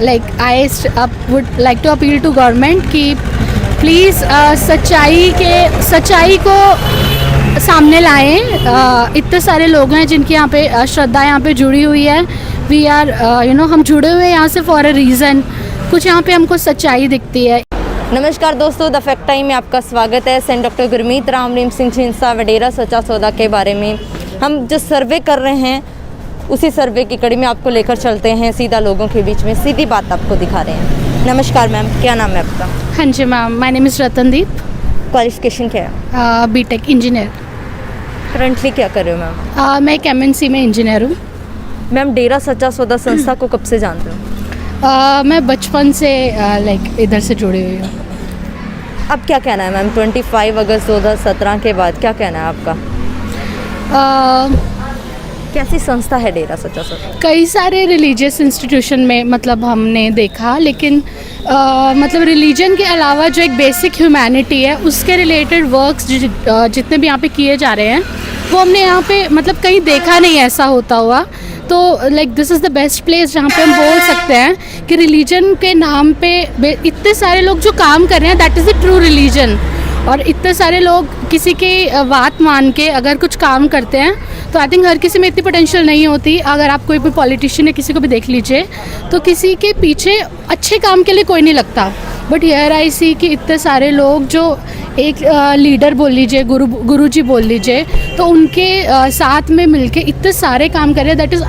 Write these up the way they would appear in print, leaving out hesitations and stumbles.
like I would like to appeal to government कि please सच्चाई को सामने लाएं। इतने सारे लोग हैं जिनकी यहाँ पे श्रद्धा यहाँ पे जुड़ी हुई है। वी आर हम जुड़े हुए हैं यहाँ से फॉर अ रीज़न। कुछ यहाँ पे हमको सच्चाई दिखती है। नमस्कार दोस्तों, द फैक्ट टाइम में आपका स्वागत है। सेंट डॉक्टर गुरमीत राम रहीम सिंह छिंदसा वडेरा सच्चा सौदा के बारे में हम जो सर्वे कर रहे हैं उसी सर्वे की कड़ी में आपको लेकर चलते हैं सीधा लोगों के बीच में, सीधी बात आपको दिखा रहे हैं। नमस्कार मैम, क्या नाम है आपका? हाँ जी ma'am, my name is Ratandeep. Qualification क्या है? BTech engineer. करंटली क्या कर रहे हो मैम? मैं एक MNC में इंजीनियर हूँ। मैम, डेरा सच्चा सौदा संस्था को कब से जानते हो? मैं बचपन से इधर से जुड़ी हुई हूँ। अब क्या कहना है मैम, 25 अगस्त 2017 के बाद क्या कहना है आपका? कैसी संस्था है डेरा सच्चा सौदा? कई सारे रिलीजियस इंस्टीट्यूशन में मतलब हमने देखा, लेकिन मतलब रिलीजन के अलावा जो एक बेसिक ह्यूमैनिटी है उसके रिलेटेड वर्क्स जितने भी यहाँ पे किए जा रहे हैं वो हमने यहाँ पे मतलब कहीं देखा नहीं ऐसा होता हुआ। तो this is the best place जहाँ पे हम बोल सकते हैं कि रिलीजन के नाम पे इतने सारे लोग जो काम कर रहे हैं, that is the true religion. और इतने सारे लोग किसी की बात मान के अगर कुछ काम करते हैं तो आई थिंक हर किसी में इतनी पोटेंशियल नहीं होती। अगर आप कोई भी पॉलिटिशियन है, किसी को भी देख लीजिए, तो किसी के पीछे अच्छे काम के लिए कोई नहीं लगता। बट हियर आई सी कि इतने सारे लोग जो एक लीडर बोल लीजिए, गुरुजी बोल लीजिए, तो उनके साथ में मिलके इतने सारे काम कर रहे हैं, दैट इज़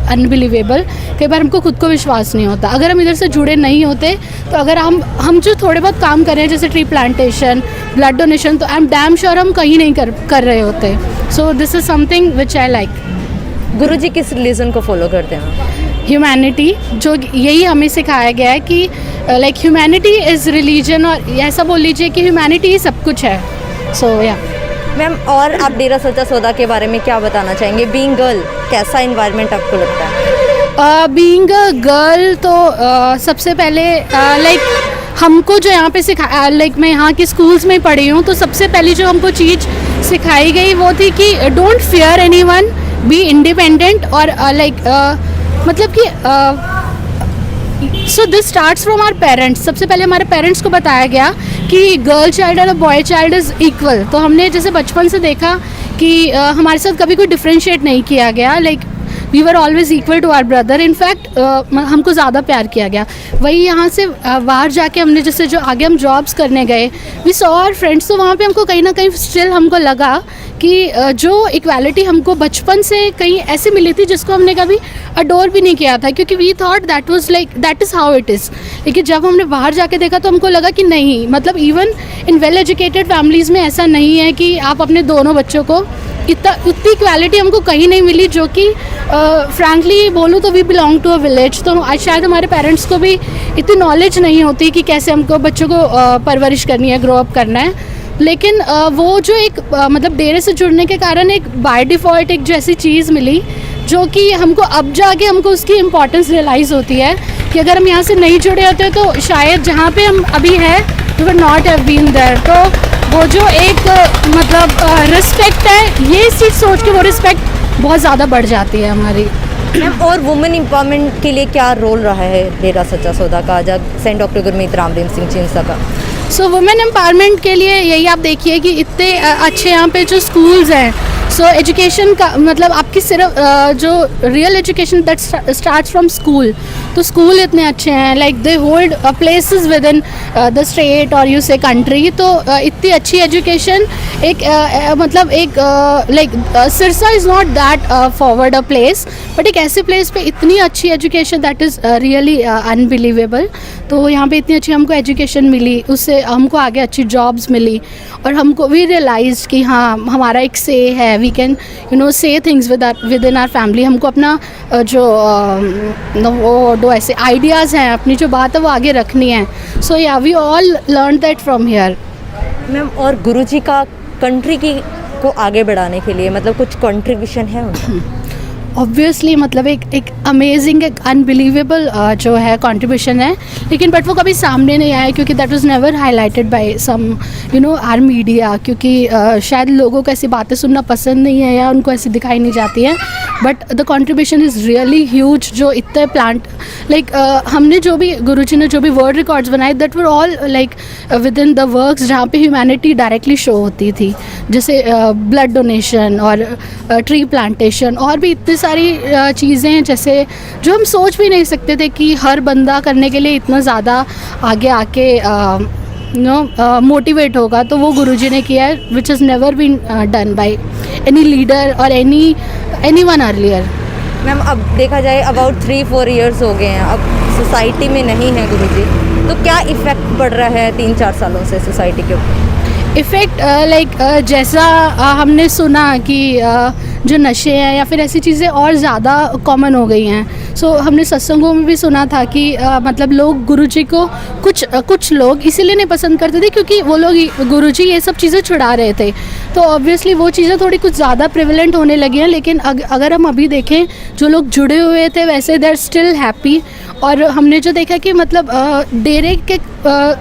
अनबिलीवेबल। कई बार हमको खुद को विश्वास नहीं होता। अगर हम इधर से जुड़े नहीं होते तो अगर हम जो थोड़े बहुत काम कर रहे हैं जैसे ट्री प्लांटेशन, ब्लड डोनेशन, तो आई एम डैम श्योर हम कहीं नहीं कर रहे होते। So this is something which I like. Guruji किस रिलीजन को फॉलो करते हैं? ह्यूमैनिटी, जो यही हमें सिखाया गया है कि ह्यूमैनिटी इज़ रिलीजन, और ऐसा बोल लीजिए कि ह्यूमैनिटी ही सब कुछ है। सो या मैम, और आप डेरा सच्चा सौदा के बारे में क्या बताना चाहेंगे? बीइंग गर्ल, कैसा इन्वायरमेंट आपको लगता है? बीइंग अ गर्ल तो सबसे पहले हमको जो यहाँ पे सिखाया, मैं यहाँ के स्कूल्स में पढ़ी हूँ, तो सबसे पहली जो हमको चीज़ सिखाई गई वो थी कि don't fear anyone, be independent. और मतलब कि so this starts from our parents. सबसे पहले हमारे पेरेंट्स को बताया गया कि गर्ल चाइल्ड और बॉय चाइल्ड इज़ इक्वल। तो हमने जैसे बचपन से देखा कि हमारे साथ कभी कोई डिफ्रेंशिएट नहीं किया गया। We were always equal to our brother. In fact हमको ज़्यादा प्यार किया गया। वही यहाँ से बाहर जाके हमने जैसे जो आगे हम जॉब्स करने गए, वी सॉ आवर फ्रेंड्स, तो वहाँ पे हमको कहीं ना कहीं स्टिल हमको लगा कि जो इक्वालिटी हमको बचपन से कहीं ऐसे मिली थी जिसको हमने कभी अडोर भी नहीं किया था, क्योंकि we thought that is how it is. लेकिन जब हमने बाहर जाके देखा तो हमको लगा कि नहीं, मतलब even in well educated families में ऐसा नहीं है कि आप अपने दोनों बच्चों को उतनी क्वालिटी हमको कहीं नहीं मिली। जो कि फ्रैंकली बोलूँ तो we belong to a village, तो शायद हमारे पेरेंट्स को भी इतनी नॉलेज नहीं होती कि कैसे हमको बच्चों को परवरिश करनी है, ग्रो अप करना है। लेकिन वो जो एक मतलब डेरे से जुड़ने के कारण एक बाय डिफ़ॉल्ट एक जो ऐसी चीज़ मिली जो कि हमको अब जाके हमको उसकी इम्पोर्टेंस रियलाइज़ होती है कि अगर हम यहाँ से नहीं जुड़े होते तो शायद जहाँ पे हम अभी हैं we were not have been there. तो वो जो एक मतलब रिस्पेक्ट है, ये चीज़ सोच के वो रिस्पेक्ट बहुत ज़्यादा बढ़ जाती है हमारी। मैम, और वुमेन एम्पावरमेंट के लिए क्या रोल रहा है डेरा सच्चा सौदा का, सेंट डॉक्टर गुरमीत राम रहीम सिंह छिंदसा का? सो वुमेन एम्पावरमेंट के लिए यही आप देखिए कि इतने अच्छे यहाँ पे जो स्कूल्स हैं, सो एजुकेशन का मतलब आपकी सिर्फ जो real education that starts from school, तो स्कूल इतने अच्छे हैं, they hold places with in the state और यू से कंट्री। तो इतनी अच्छी एजुकेशन एक मतलब एक Sirsa is not that forward a place, but एक ऐसे प्लेस पे इतनी अच्छी education that is really unbelievable. तो यहाँ पे इतनी अच्छी हमको एजुकेशन मिली, उससे हमको आगे अच्छी जॉब्स मिली, और हमको वी रियलाइज कि हाँ हमारा एक से है, we can say things within our family. हमको अपना जो ऐसे आइडियाज़ हैं, अपनी जो बात है वो आगे रखनी है। सो या we all learn that from here. Ma'am, और गुरुजी का कंट्री को आगे बढ़ाने के लिए मतलब कुछ कंट्रीब्यूशन है उनका? ऑब्वियसली मतलब एक अमेजिंग, एक अनबिलीवेबल जो है कंट्रीब्यूशन है, लेकिन बट वो कभी सामने नहीं आया क्योंकि that was never highlighted by some are media, क्योंकि शायद लोगों को ऐसी बातें सुनना पसंद नहीं है या उनको ऐसी दिखाई नहीं जाती है। But the contribution is really huge. जो इतने प्लांट हमने जो भी गुरुजी ने जो भी वर्ल्ड रिकॉर्ड्स बनाए, that were all like with in the works जहाँ पे ह्यूमैनिटी डायरेक्टली शो होती थी, जैसे ब्लड डोनेशन और ट्री प्लांटेशन और भी इतनी सारी चीज़ें हैं जैसे जो हम सोच भी नहीं सकते थे कि हर बंदा करने के लिए इतना ज़्यादा आगे आके मोटिवेट होगा। तो वो गुरुजी ने किया है, which is never been done by any leader और एनी वन अर्लियर। मैम अब देखा जाए अबाउट 3-4 इयर्स हो गए हैं, अब सोसाइटी में नहीं है गुरुजी, तो क्या इफ़ेक्ट पड़ रहा है 3-4 सालों से सोसाइटी के ऊपर? इफ़ेक्ट जैसा हमने सुना कि जो नशे हैं या फिर ऐसी चीज़ें और ज़्यादा कॉमन हो गई हैं। सो हमने सत्संगों में भी सुना था कि मतलब लोग गुरुजी को कुछ लोग इसीलिए नहीं पसंद करते थे क्योंकि वो लोग गुरुजी ये सब चीज़ें छुड़ा रहे थे। तो ऑब्वियसली वो चीज़ें थोड़ी कुछ ज़्यादा प्रिवेलेंट होने लगी हैं। लेकिन अगर हम अभी देखें, जो लोग जुड़े हुए थे वैसे दे आर स्टिल हैप्पी। और हमने जो देखा कि मतलब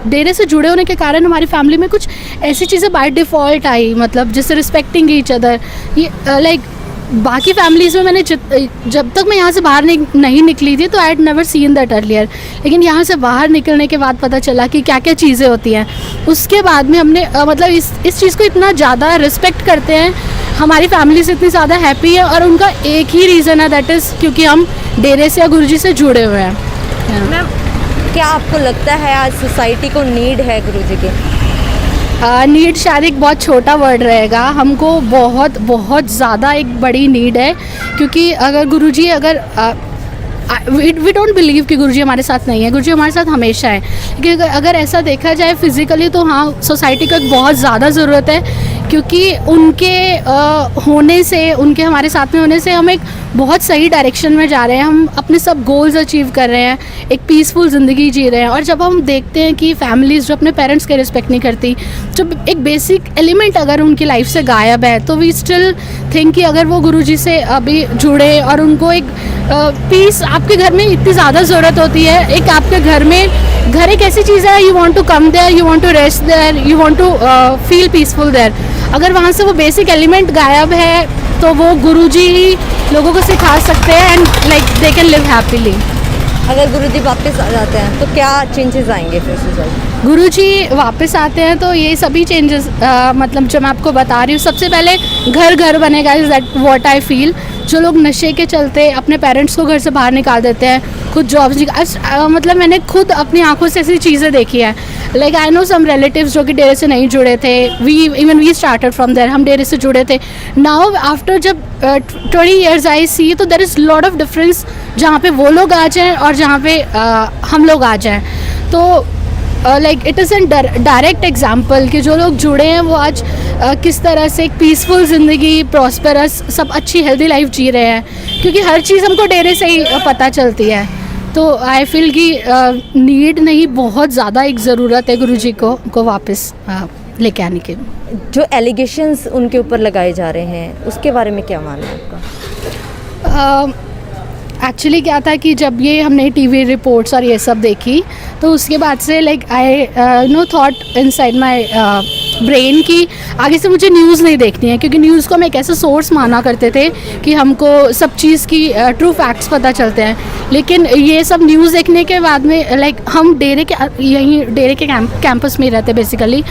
डेरे से जुड़े होने के कारण हमारी फैमिली में कुछ ऐसी चीज़ें बाय डिफ़ॉल्ट आई, मतलब जैसे रिस्पेक्टिंग ईच अदर। ये लाइक बाकी फैमिलीज़ में मैंने जब तक मैं यहाँ से बाहर नहीं निकली थी तो I had never seen that earlier, लेकिन यहाँ से बाहर निकलने के बाद पता चला कि क्या क्या चीज़ें होती हैं। उसके बाद में हमने मतलब इस चीज़ को इतना ज़्यादा रिस्पेक्ट करते हैं, हमारी फैमिली से इतनी ज़्यादा हैप्पी है। और उनका एक ही रीज़न है, दैट इज़ क्योंकि हम डेरे से या गुरुजी से जुड़े हुए हैं। मैम क्या आपको लगता है आज सोसाइटी को नीड है गुरुजी की? नीड शायद एक बहुत छोटा वर्ड रहेगा, हमको बहुत बहुत ज़्यादा एक बड़ी नीड है। क्योंकि अगर गुरुजी वी डोंट बिलीव कि गुरुजी हमारे साथ नहीं है, गुरुजी हमारे साथ हमेशा है। क्योंकि अगर ऐसा देखा जाए फिज़िकली तो हाँ, सोसाइटी को बहुत ज़्यादा ज़रूरत है। क्योंकि उनके होने से, उनके हमारे साथ में होने से हम एक बहुत सही डायरेक्शन में जा रहे हैं, हम अपने सब गोल्स अचीव कर रहे हैं, एक पीसफुल ज़िंदगी जी रहे हैं। और जब हम देखते हैं कि फैमिलीज़ जो अपने पेरेंट्स के रिस्पेक्ट नहीं करती, जब एक बेसिक एलिमेंट अगर उनकी लाइफ से गायब है, तो वी स्टिल थिंक कि अगर वो गुरुजी से अभी जुड़े और उनको एक पीस, आपके घर में इतनी ज़्यादा ज़रूरत होती है। एक आपके घर एक ऐसी चीज़ है, you want to come there, you want to rest there, you want to feel peaceful there. अगर वहाँ से वो बेसिक एलिमेंट गायब है तो वो गुरुजी लोगों को सिखा सकते हैं and like they can live happily. अगर गुरुजी वापस आ जाते हैं तो क्या चेंजेस आएंगे फिर सोसाइटी? गुरुजी वापस आते हैं तो ये सभी चेंजेस मतलब जो मैं आपको बता रही हूँ, सबसे पहले घर बनेगा, is that what I feel. जो लोग नशे के चलते अपने पेरेंट्स को घर से बाहर निकाल देते हैं, खुद जॉब्स मतलब मैंने खुद अपनी आंखों से ऐसी चीज़ें देखी है। Like I know some relatives जो कि डेरे से नहीं जुड़े थे, वी स्टार्टेड फ्रॉम देयर, हम डेरे से जुड़े थे। नाउ आफ्टर जब 20 years आई सी, तो there is lot of difference जहाँ पे वो लोग आ जाएँ और जहाँ पे हम लोग आ जाएँ। तो like it is an direct example कि जो लोग जुड़े हैं वो आज किस तरह से एक पीसफुल ज़िंदगी, प्रॉस्पेरस, सब अच्छी हेल्दी लाइफ जी रहे हैं। क्योंकि हर चीज़ हमको डेरे से ही पता चलती है। तो आई फील कि नीड नहीं, बहुत ज़्यादा एक ज़रूरत है गुरुजी को वापस लेके आने की। जो एलिगेशंस उनके ऊपर लगाए जा रहे हैं उसके बारे में क्या मानना है आपका? एक्चुअली क्या था कि जब ये हमने टीवी रिपोर्ट्स और ये सब देखी, तो उसके बाद से like I thought inside my brain की आगे से मुझे न्यूज़ नहीं देखनी है। क्योंकि न्यूज़ को हम एक ऐसा सोर्स माना करते थे कि हमको सब चीज़ की ट्रू फैक्ट्स पता चलते हैं। लेकिन ये सब न्यूज़ देखने के बाद में लाइक हम डेरे के कैंपस में रहते बेसिकली,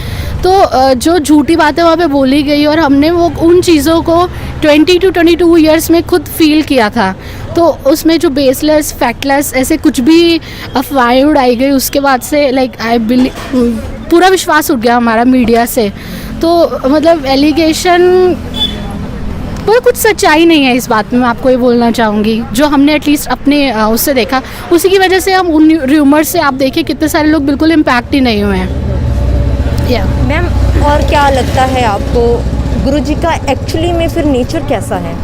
तो जो झूठी बातें वहाँ पे बोली गई और हमने वो उन चीज़ों को 20 to 22 ईयर्स में खुद फील किया था। तो उसमें जो बेसलेस, फैक्टलेस ऐसे कुछ भी अफवाहें उड़ाई गई, उसके बाद से लाइक पूरा विश्वास उठ गया हमारा मीडिया से। तो मतलब एलिगेशन पर कुछ सच्चाई नहीं है इस बात में, मैं आपको ये बोलना चाहूँगी। जो हमने एटलीस्ट अपने उससे देखा, उसी की वजह से हम उन र्यूमर्स से आप देखिए कितने सारे लोग बिल्कुल इम्पैक्ट ही नहीं हुए हैं। मैम और क्या लगता है आपको गुरुजी का एक्चुअली में फिर नेचर कैसा है?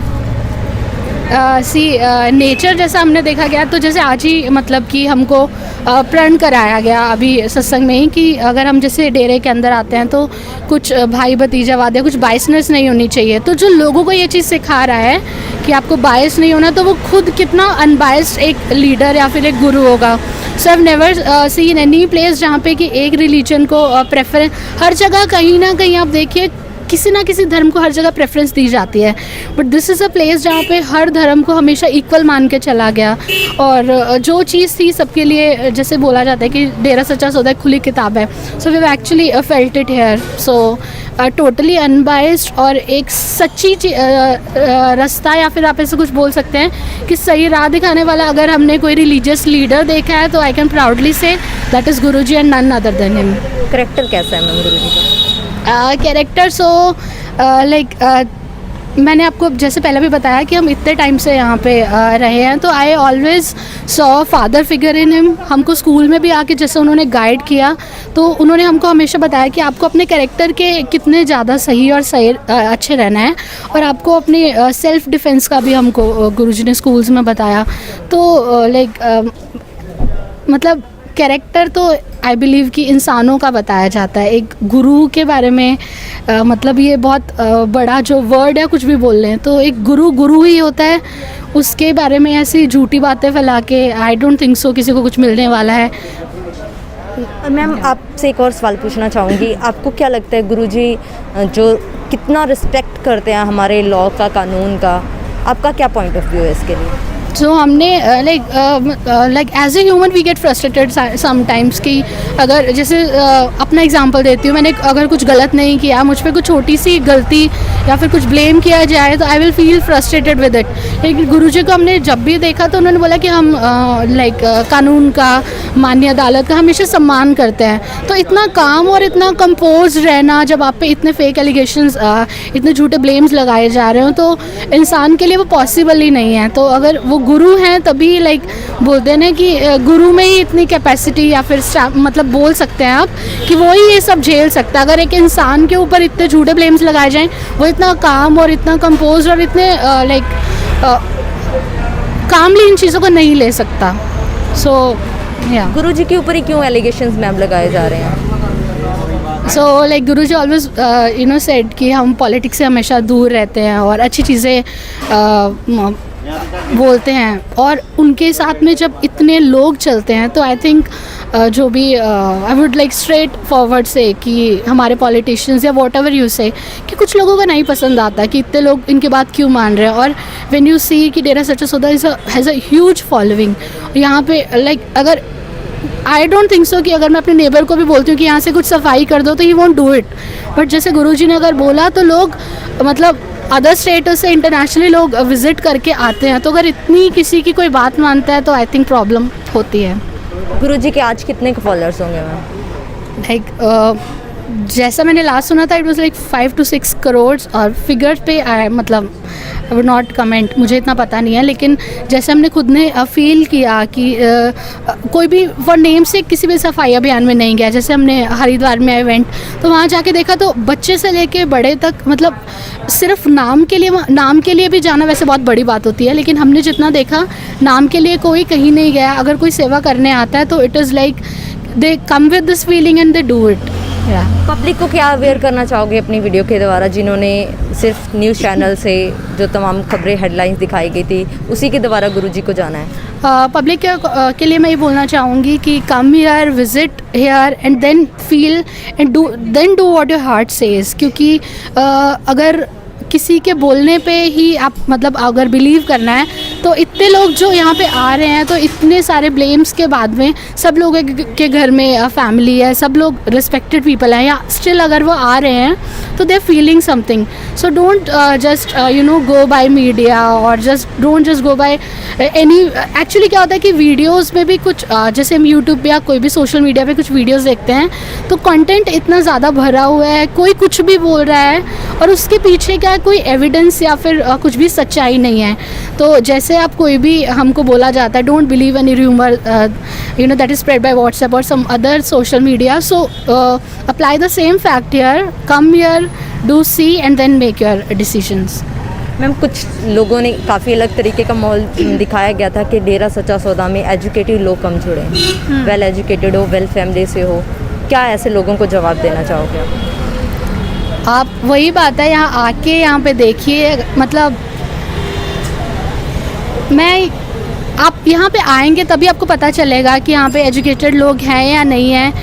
सी नेचर जैसा हमने देखा गया, तो जैसे आज ही मतलब कि हमको प्रण कराया गया अभी सत्संग में ही कि अगर हम जैसे डेरे के अंदर आते हैं तो कुछ भाई भतीजावाद या कुछ बायसनेस नहीं होनी चाहिए। तो जो लोगों को ये चीज़ सिखा रहा है कि आपको बायस नहीं होना, तो वो खुद कितना अनबायस्ड एक लीडर या फिर एक गुरु होगा। So I have never seen any place जहाँ पे कि एक रिलीजन को प्रेफरेंस, हर जगह कहीं ना कहीं आप देखिए किसी ना किसी धर्म को हर जगह प्रेफरेंस दी जाती है, but this is a place जहाँ पे हर धर्म को हमेशा इक्वल मान के चला गया। और जो चीज़ थी सबके लिए, जैसे बोला जाता है कि डेरा सच्चा सौदा खुली किताब है, so we have actually felt it here. So totally unbiased और एक सच्ची रास्ता, या फिर आप ऐसे कुछ बोल सकते हैं कि सही राह दिखाने वाला अगर हमने कोई रिलीजियस लीडर देखा है तो I can proudly say that is Guruji and none other than him. Character कैसा है मैम गुरुजी का? कैरेक्टर सो लाइक मैंने आपको जैसे पहले भी बताया कि हम इतने टाइम से यहाँ पे रहे हैं, तो I always saw father figure in him. हमको स्कूल में भी आके जैसे उन्होंने गाइड किया, तो उन्होंने हमको हमेशा बताया कि आपको अपने कैरेक्टर के कितने ज़्यादा सही और सही अच्छे रहना है, और आपको अपने सेल्फ डिफेंस का भी हमको गुरुजी ने स्कूल्स में बताया। तो लाइक मतलब कैरेक्टर तो आई बिलीव कि इंसानों का बताया जाता है। एक गुरु के बारे में मतलब ये बहुत बड़ा जो वर्ड है, कुछ भी बोल रहे हैं, तो एक गुरु ही होता है। उसके बारे में ऐसी झूठी बातें फैला के आई डोंट थिंक सो किसी को कुछ मिलने वाला है। मैम आपसे एक और सवाल पूछना चाहूँगी, आपको क्या लगता है गुरुजी जो कितना रिस्पेक्ट करते हैं हमारे लॉ का, कानून का, आपका क्या पॉइंट ऑफ व्यू है इसके लिए? जो हमने like as a human we get frustrated sometimes कि अगर जैसे अपना एग्जांपल देती हूँ, मैंने अगर कुछ गलत नहीं किया, मुझ पर कुछ छोटी सी गलती या फिर कुछ ब्लेम किया जाए तो I will feel frustrated with it. लेकिन गुरुजी को हमने जब भी देखा तो उन्होंने बोला कि हम लाइक कानून का, मान्य अदालत का हमेशा सम्मान करते हैं। तो इतना काम और इतना कंपोज रहना, जब आप पे इतने फेक एलिगेशंस, इतने झूठे ब्लेम्स लगाए जा रहे हो, तो इंसान के लिए वो पॉसिबल ही नहीं है। तो अगर वो गुरु हैं तभी लाइक बोलते हैं ना कि गुरु में ही इतनी कैपेसिटी या फिर मतलब बोल सकते हैं आप कि वो ही ये सब झेल सकता है। अगर एक इंसान के ऊपर इतने झूठे ब्लेम्स लगाए जाएं, वो इतना काम और इतना कंपोज और इतने लाइक कामली इन चीज़ों को नहीं ले सकता। सो या गुरुजी के ऊपर ही क्यों एलिगेशंस मैम लगाए जा रहे हैं? So like Guruji always you know said कि हम पॉलिटिक्स से हमेशा दूर रहते हैं और अच्छी चीज़ें बोलते हैं, और उनके साथ में जब इतने लोग चलते हैं तो आई थिंक जो भी आई वुड लाइक स्ट्रेट फॉरवर्ड से कि हमारे पॉलिटिशियंस या वॉट एवर यू से कि कुछ लोगों को नहीं पसंद आता कि इतने लोग इनके बात क्यों मान रहे हैं। और व्हेन यू सी कि डेरा सच्चा सौदा हैज़ अ ह्यूज फॉलोइंग यहाँ पे, लाइक अगर आई डोंट थिंक सो कि अगर मैं अपने नेबर को भी बोलती हूँ कि यहाँ से कुछ सफाई कर दो तो he won't do it, but जैसे गुरुजी ने अगर बोला तो लोग मतलब अदर स्टेटस से इंटरनेशनली लोग विज़िट करके आते हैं। तो अगर इतनी किसी की कोई बात मानता है तो आई थिंक प्रॉब्लम होती है। गुरुजी के आज कितने फॉलोअर्स होंगे मैम? लाइक जैसा मैंने लास्ट सुना था it was like 5 to 6 crore, और फिगर पे मतलब आई वुड नॉट कमेंट, मुझे इतना पता नहीं है। लेकिन जैसे हमने खुद ने फील किया कि कोई भी फॉर नेम से किसी भी सफाई अभियान में नहीं गया। जैसे हमने हरिद्वार में इवेंट, तो वहाँ जाके देखा तो बच्चे से लेके बड़े तक मतलब सिर्फ नाम के लिए भी जाना वैसे बहुत बड़ी बात होती है, लेकिन हमने जितना देखा नाम के लिए कोई कहीं नहीं गया। अगर कोई सेवा करने आता है तो it is like they come with this feeling and they do it. Public को क्या अवेयर करना चाहोगे अपनी वीडियो के द्वारा, जिन्होंने सिर्फ न्यूज़ चैनल से जो तमाम खबरें हेडलाइंस दिखाई गई थी उसी के द्वारा गुरुजी को जाना है? पब्लिक के लिए मैं ये बोलना चाहूँगी कि come here, visit here and then feel and do what your heart says. क्योंकि अगर किसी के बोलने पे ही आप मतलब अगर बिलीव करना है तो इतने लोग जो यहाँ पे आ रहे हैं, तो इतने सारे ब्लेम्स के बाद में सब लोगों के घर में फैमिली है, सब लोग रिस्पेक्टेड पीपल हैं, या स्टिल अगर वो आ रहे हैं तो they are feeling something. So don't just you know go by media और don't just go by any. Actually क्या होता है कि वीडियोज़ में भी कुछ जैसे हम यूट्यूब या कोई भी सोशल मीडिया पे कुछ वीडियोज़ देखते हैं तो कंटेंट इतना ज़्यादा भरा हुआ है, कोई कुछ भी बोल रहा है और उसके पीछे क्या कोई एविडेंस या फिर कुछ भी सच्चाई नहीं है। तो जैसे आप कोई भी हमको बोला जाता है don't believe any rumour you know that is spread by WhatsApp और some other social media, so apply the same fact here, come here, do see and then make your decisions. Ma'am कुछ लोगों ने काफ़ी अलग तरीके का माहौल दिखाया गया था कि डेरा सच्चा सौदा में एजुकेटेड लोग कम जुड़े हैं, वेल एजुकेटेड हो, वेल फैमिली से हो, क्या ऐसे लोगों को जवाब देना चाहोगे आप? वही बात है, यहाँ आके यहाँ पे देखिए, मतलब आप यहाँ पे आएंगे तभी आपको पता चलेगा कि यहाँ पे एजुकेटेड लोग हैं या नहीं हैं।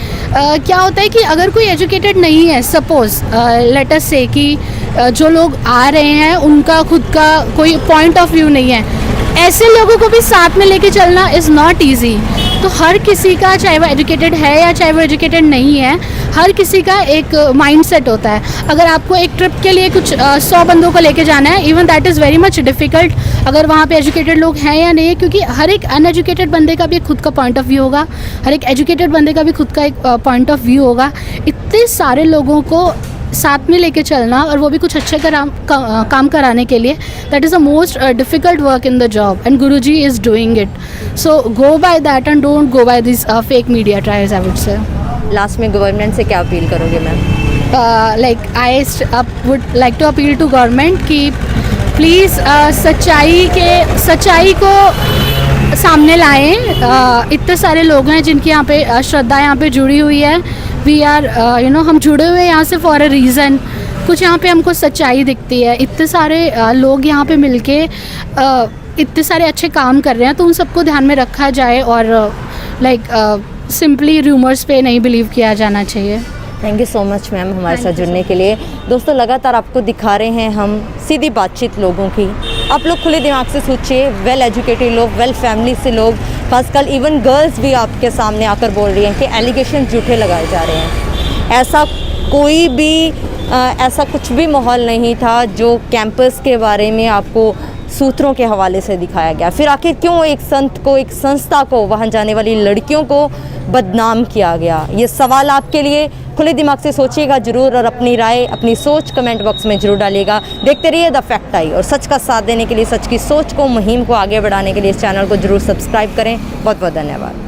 क्या होता है कि अगर कोई एजुकेटेड नहीं है, सपोज़ लेट अस से कि जो लोग आ रहे हैं उनका खुद का कोई पॉइंट ऑफ व्यू नहीं है, ऐसे लोगों को भी साथ में लेके चलना इज़ नॉट ईजी। तो हर किसी का, चाहे वो एजुकेटेड है या चाहे वो एजुकेटेड नहीं है, हर किसी का एक माइंडसेट होता है। अगर आपको एक ट्रिप के लिए कुछ 100 बंदों को लेके जाना है, even that is very much difficult अगर वहाँ पे एजुकेटेड लोग हैं या नहीं है, क्योंकि हर एक अनएजुकेटेड बंदे का भी एक खुद का पॉइंट ऑफ व्यू होगा, हर एक एजुकेटेड बंदे का भी खुद का एक पॉइंट ऑफ व्यू होगा। इतने सारे लोगों को साथ में लेके चलना और वो भी कुछ अच्छे काम कराने के लिए, that is the most difficult work in the job, and Guruji is doing it. So go by that and don't go by this fake media trials, I would say. Last में गवर्नमेंट से क्या अपील करोगे ma'am? Like I would like to appeal to government कि please सच्चाई को सामने लाएं। इतने सारे लोग हैं जिनकी यहाँ पे श्रद्धा यहाँ पे जुड़ी हुई है। वी आर हम जुड़े हुए हैं यहाँ से फॉर अ रीज़न। कुछ यहाँ पे हमको सच्चाई दिखती है। इतने सारे लोग यहाँ पे मिलके इतने सारे अच्छे काम कर रहे हैं, तो उन सबको ध्यान में रखा जाए और सिंपली रूमर्स पे नहीं बिलीव किया जाना चाहिए। Thank you so much ma'am हमारे साथ जुड़ने के लिए। दोस्तों लगातार आपको दिखा रहे हैं हम सीधी बातचीत लोगों की। आप लोग खुले दिमाग से सोचिए, वेल एजुकेटेड लोग, वेल फैमिली से लोग, खासकर इवन गर्ल्स भी आपके सामने आकर बोल रही हैं कि एलिगेशन झूठे लगाए जा रहे हैं। ऐसा कुछ भी माहौल नहीं था जो कैंपस के बारे में आपको सूत्रों के हवाले से दिखाया गया। फिर आखिर क्यों एक संत को, एक संस्था को, वहाँ जाने वाली लड़कियों को बदनाम किया गया? ये सवाल आपके लिए। खुले दिमाग से सोचिएगा ज़रूर और अपनी राय, अपनी सोच कमेंट बॉक्स में ज़रूर डालिएगा। देखते रहिए द फैक्ट आई, और सच का साथ देने के लिए, सच की सोच को, मुहिम को आगे बढ़ाने के लिए इस चैनल को ज़रूर सब्सक्राइब करें। बहुत बहुत धन्यवाद।